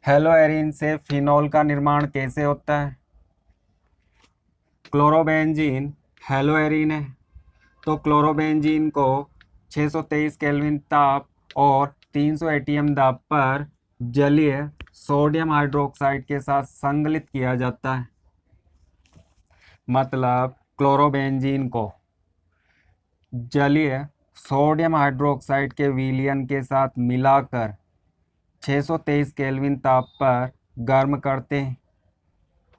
हेलोएरिन से फिनॉल का निर्माण कैसे होता है? क्लोरोबेंजीन हेलोएरिन है, तो क्लोरोबेंजीन को 623 केल्विन ताप और 300 एटीएम दाब पर जलीय सोडियम हाइड्रोक्साइड के साथ संगलित किया जाता है। मतलब क्लोरोबेंजीन को जलीय सोडियम हाइड्रोक्साइड के विलयन के साथ मिलाकर 623 केल्विन ताप पर गर्म करते हैं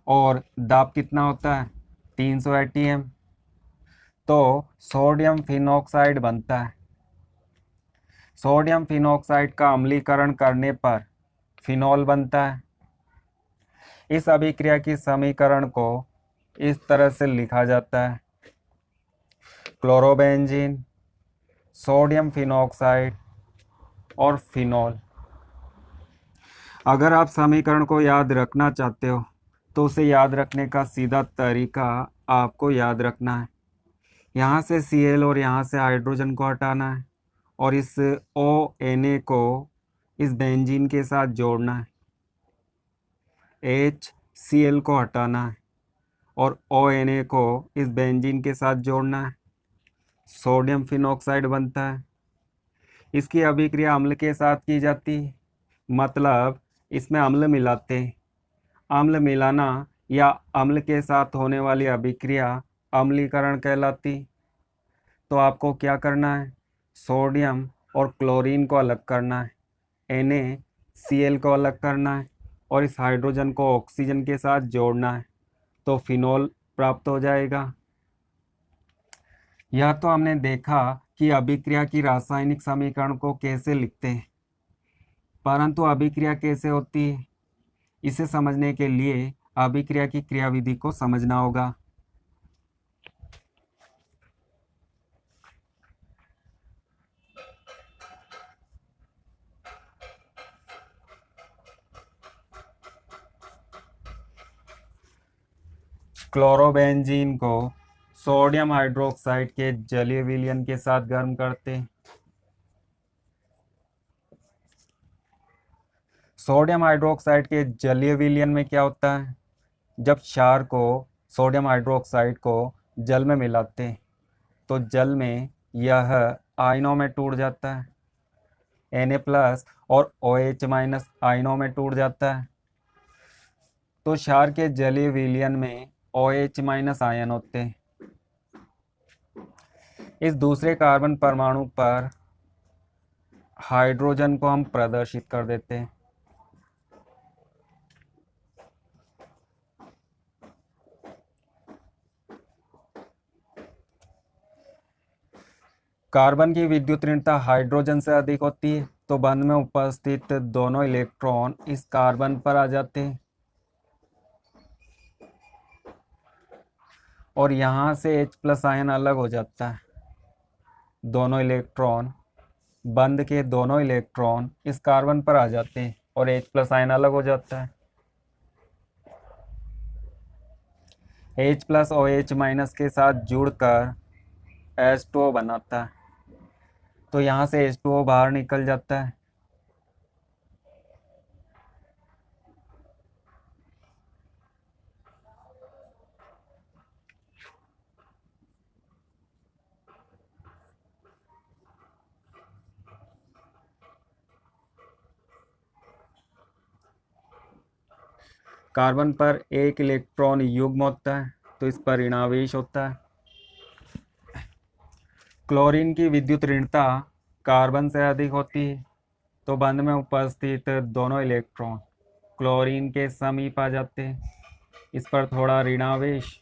और दाब कितना होता है? 300 एटीएम। तो सोडियम फिनॉक्साइड बनता है। सोडियम फिनॉक्साइड का अम्लीकरण करने पर फिनॉल बनता है। इस अभिक्रिया की समीकरण को इस तरह से लिखा जाता है: क्लोरोबेंजीन, सोडियम फिनॉक्साइड और फिनॉल। अगर आप समीकरण को याद रखना चाहते हो तो उसे याद रखने का सीधा तरीका आपको याद रखना है। यहाँ से Cl और यहाँ से हाइड्रोजन को हटाना है और इस ONA को इस बेंजीन के साथ जोड़ना है। HCl को हटाना है और ONA को इस बेंजीन के साथ जोड़ना है। सोडियम फिनॉक्साइड बनता है। इसकी अभिक्रिया अम्ल के साथ की जाती है, मतलब इसमें अम्ल मिलाते हैं। अम्ल मिलाना या अम्ल के साथ होने वाली अभिक्रिया अम्लीकरण कहलाती। तो आपको क्या करना है? सोडियम और क्लोरीन को अलग करना है, NaCl को अलग करना है और इस हाइड्रोजन को ऑक्सीजन के साथ जोड़ना है, तो फिनॉल प्राप्त हो जाएगा। यह तो हमने देखा कि अभिक्रिया की रासायनिक समीकरण को कैसे लिखते हैं, परंतु अभिक्रिया कैसे होती है इसे समझने के लिए अभिक्रिया की क्रियाविधि को समझना होगा। क्लोरोबेंजीन को सोडियम हाइड्रोक्साइड के जलीय विलयन के साथ गर्म करते हैं। सोडियम हाइड्रोक्साइड के जलीय विलयन में क्या होता है? जब क्षार को सोडियम हाइड्रोक्साइड को जल में मिलाते हैं तो जल में यह आयनों में टूट जाता है, Na+ और OH- आयनों में टूट जाता है। तो क्षार के जलीय विलयन में OH- आयन होते हैं। इस दूसरे कार्बन परमाणु पर हाइड्रोजन को हम प्रदर्शित कर देते हैं। कार्बन की विद्युत ऋणता हाइड्रोजन से अधिक होती है, तो बंध में उपस्थित दोनों इलेक्ट्रॉन इस कार्बन पर आ जाते हैं और यहाँ से H+ आयन अलग हो जाता है। दोनों इलेक्ट्रॉन बंध के दोनों इलेक्ट्रॉन इस कार्बन पर आ जाते हैं और H+ आयन अलग हो जाता है। H+ OH- के साथ जुड़कर H2O बनाता है, तो यहाँ से H2O बाहर निकल जाता है। कार्बन पर एक इलेक्ट्रॉन युग्म होता है, तो इस पर ऋणावेश होता है। क्लोरीन की विद्युत ऋणता कार्बन से अधिक होती है, तो बंध में उपस्थित दोनों इलेक्ट्रॉन क्लोरीन के समीप आ जाते हैं। इस पर थोड़ा ऋणावेश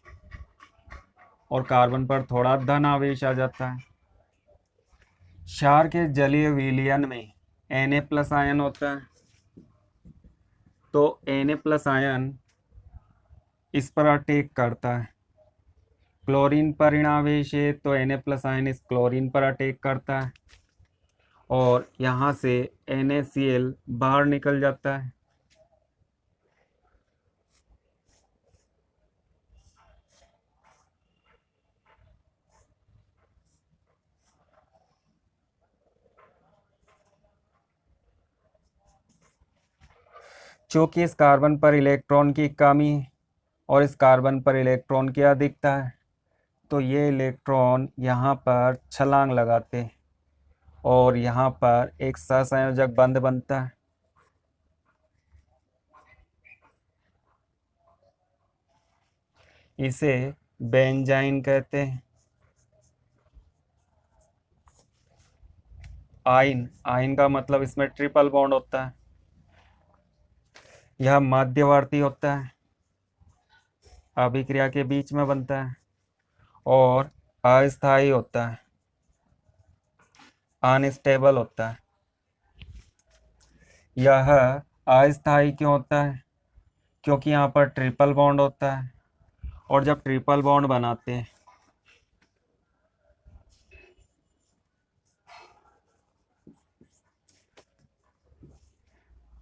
और कार्बन पर थोड़ा धन आवेश आ जाता है। क्षार के जलीय विलयन में Na+ आयन होता है, तो Na+ आयन इस पर अटैक करता है। क्लोरीन पर ऋणावेश है, तो Na+ आयन इस क्लोरीन पर अटैक करता है और यहाँ से NaCl बाहर निकल जाता है। चूँकि इस कार्बन पर इलेक्ट्रॉन की कमी और इस कार्बन पर इलेक्ट्रॉन की अधिकता है, तो ये इलेक्ट्रॉन यहाँ पर छलांग लगाते और यहाँ पर एक सहसंयोजक बंध बनता है। इसे बेंजाइन कहते हैं। आइन, आइन का मतलब इसमें ट्रिपल बॉन्ड होता है। यह मध्यवर्ती होता है, अभिक्रिया के बीच में बनता है और अस्थायी होता है, अनस्टेबल होता है। यह अस्थायी क्यों होता है? क्योंकि यहाँ पर ट्रिपल बॉन्ड होता है और जब ट्रिपल बॉन्ड बनाते हैं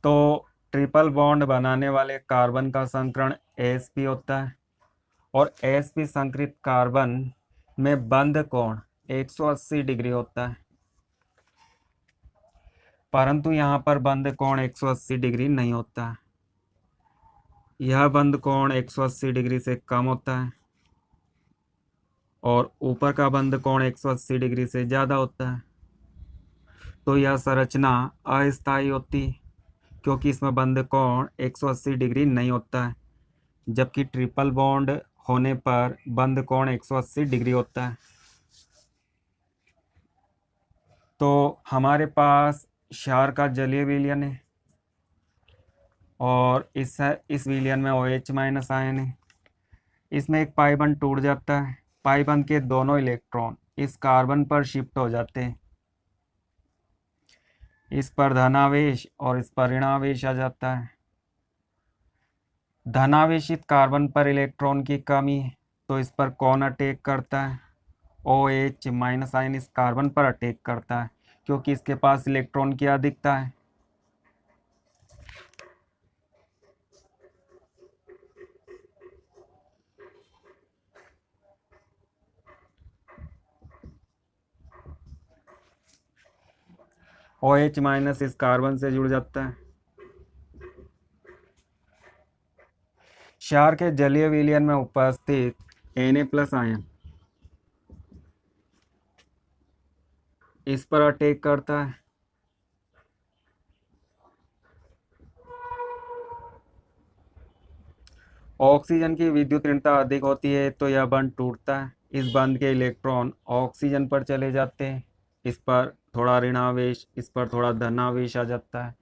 तो ट्रिपल बॉन्ड बनाने वाले कार्बन का संकरण sp होता है और sp संकरित कार्बन में बंध कोण 180 डिग्री होता है, परंतु यहाँ पर बंध कोण 180 डिग्री नहीं होता है। यह बंध कोण 180 डिग्री से कम होता है और ऊपर का बंध कोण 180 डिग्री से ज़्यादा होता है। तो यह संरचना अस्थायी होती है क्योंकि इसमें बंध कोण 180 डिग्री नहीं होता है, जबकि ट्रिपल बॉन्ड होने पर बंध कोण 180 डिग्री होता है। तो हमारे पास क्षार का जलीय विलयन है और इस विलयन में OH माइनस आयन है। इसमें एक पाई बंध टूट जाता है, पाई बंध के दोनों इलेक्ट्रॉन इस कार्बन पर शिफ्ट हो जाते हैं। इस पर धनावेश और इस पर ऋणावेश आ जाता है। धनावेशित कार्बन पर इलेक्ट्रॉन की कमी है तो इस पर कौन अटैक करता है? OH माइनस आयन इस कार्बन पर अटैक करता है क्योंकि इसके पास इलेक्ट्रॉन की अधिकता है। OH माइनस इस कार्बन से जुड़ जाता है। क्षार के जलीय विलयन में उपस्थित Na+ आयन इस पर अटैक करता है। ऑक्सीजन की विद्युत ऋणता अधिक होती है तो यह बंध टूटता है। इस बंध के इलेक्ट्रॉन ऑक्सीजन पर चले जाते हैं। इस पर थोड़ा ऋणावेश, इस पर थोड़ा धनावेश आ जाता है।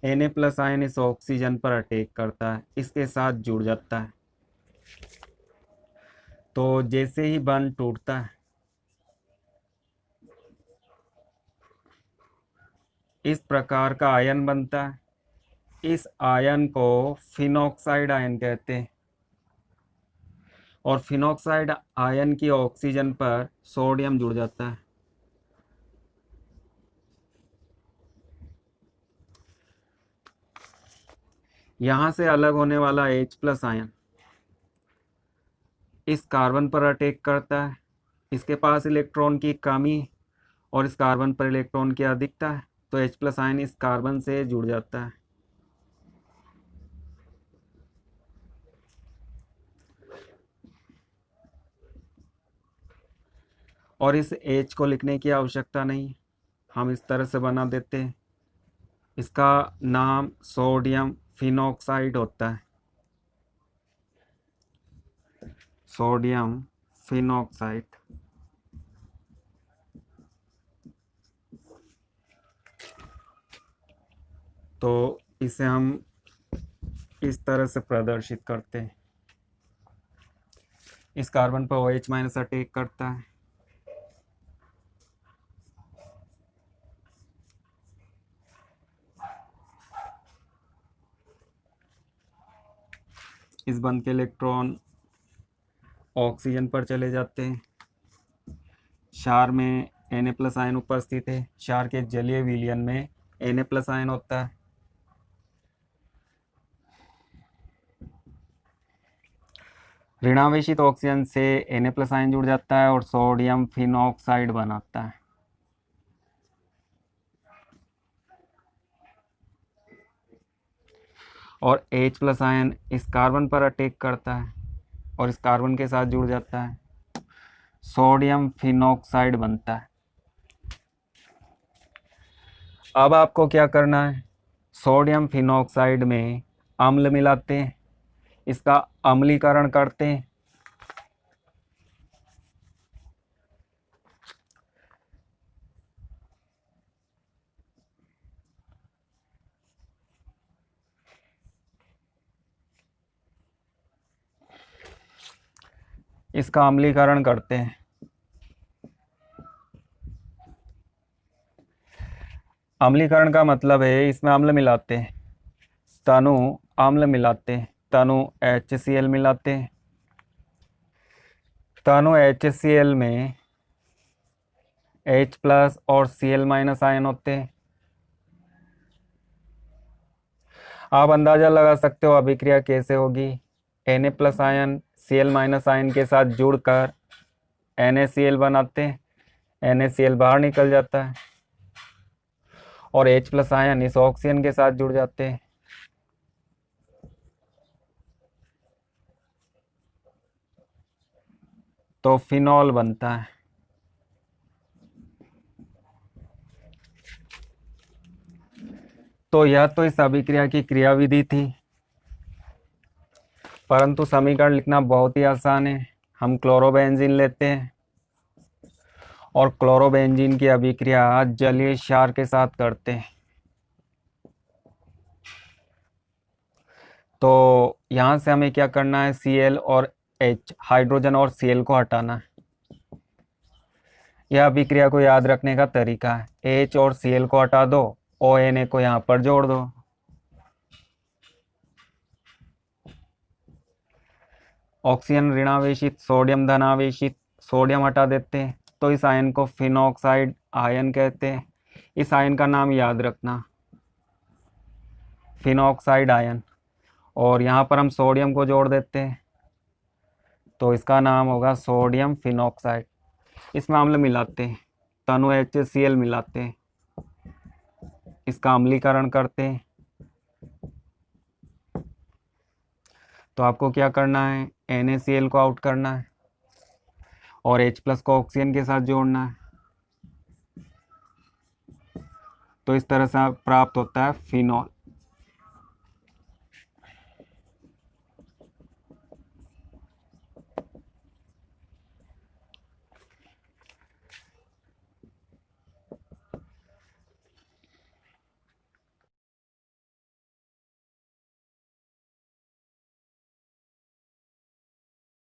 Na+ आयन इस ऑक्सीजन पर अटैक करता है, इसके साथ जुड़ जाता है। तो जैसे ही बंध टूटता है इस प्रकार का आयन बनता है। इस आयन को फिनॉक्साइड आयन कहते हैं और फिनॉक्साइड आयन की ऑक्सीजन पर सोडियम जुड़ जाता है। यहाँ से अलग होने वाला H+ आयन इस कार्बन पर अटैक करता है। इसके पास इलेक्ट्रॉन की कमी और इस कार्बन पर इलेक्ट्रॉन की अधिकता है तो H+ आयन इस कार्बन से जुड़ जाता है। और इस H को लिखने की आवश्यकता नहीं, हम इस तरह से बना देते हैं। इसका नाम सोडियम फिनॉक्साइड होता है, सोडियम फिनॉक्साइड। तो इसे हम इस तरह से प्रदर्शित करते हैं। इस कार्बन पर OH माइनस अटैक करता है। इस बंध के इलेक्ट्रॉन ऑक्सीजन पर चले जाते हैं। क्षार में Na+ आयन उपस्थित है। क्षार के जलीय विलयन में Na+ आयन होता है। ऋणावेशित ऑक्सीजन से Na+ आयन जुड़ जाता है और सोडियम फिनॉक्साइड बनाता है। और H प्लस आयन इस कार्बन पर अटैक करता है और इस कार्बन के साथ जुड़ जाता है, सोडियम फिनॉक्साइड बनता है। अब आपको क्या करना है, सोडियम फिनॉक्साइड में अम्ल मिलाते हैं, इसका अम्लीकरण करते हैं। इसका अम्लीकरण करते हैं। अम्लीकरण का मतलब है इसमें अम्ल मिलाते हैं, तनु अम्ल मिलाते हैं, तनु HCl मिलाते हैं। तनु HCl में H प्लस और Cl माइनस आयन होते हैं। आप अंदाजा लगा सकते हो अभिक्रिया कैसे होगी। Na plus ion Cl minus ion के साथ जुड़कर NaCl बनाते हैं, NaCl बाहर निकल जाता है और H प्लस आयन इस ऑक्सीजन के साथ जुड़ जाते हैं। तो फिनॉल बनता है। तो यह तो इस अभिक्रिया की क्रियाविधि थी, परंतु समीकरण लिखना बहुत ही आसान है। हम क्लोरोबेंजीन लेते हैं और क्लोरोबेंजीन की अभिक्रिया जलीय क्षार के साथ करते हैं। तो यहाँ से हमें क्या करना है, Cl और H, हाइड्रोजन और Cl को हटाना है। यह अभिक्रिया को याद रखने का तरीका है, H और Cl को हटा दो, ONA को यहाँ पर जोड़ दो। ऑक्सीजन ऋणावेशित, सोडियम धनावेशित, सोडियम हटा देते हैं, तो इस आयन को फिनॉक्साइड आयन कहते हैं। इस आयन का नाम याद रखना, फिनॉक्साइड आयन। और यहाँ पर हम सोडियम को जोड़ देते हैं, तो इसका नाम होगा सोडियम फिनॉक्साइड। इसमें अम्ल मिलाते हैं, तनु HCl मिलाते हैं, इसका अम्लीकरण करते हैं। तो आपको क्या करना है, NaCl को आउट करना है और H प्लस को ऑक्सीजन के साथ जोड़ना है। तो इस तरह से प्राप्त होता है फिनॉल।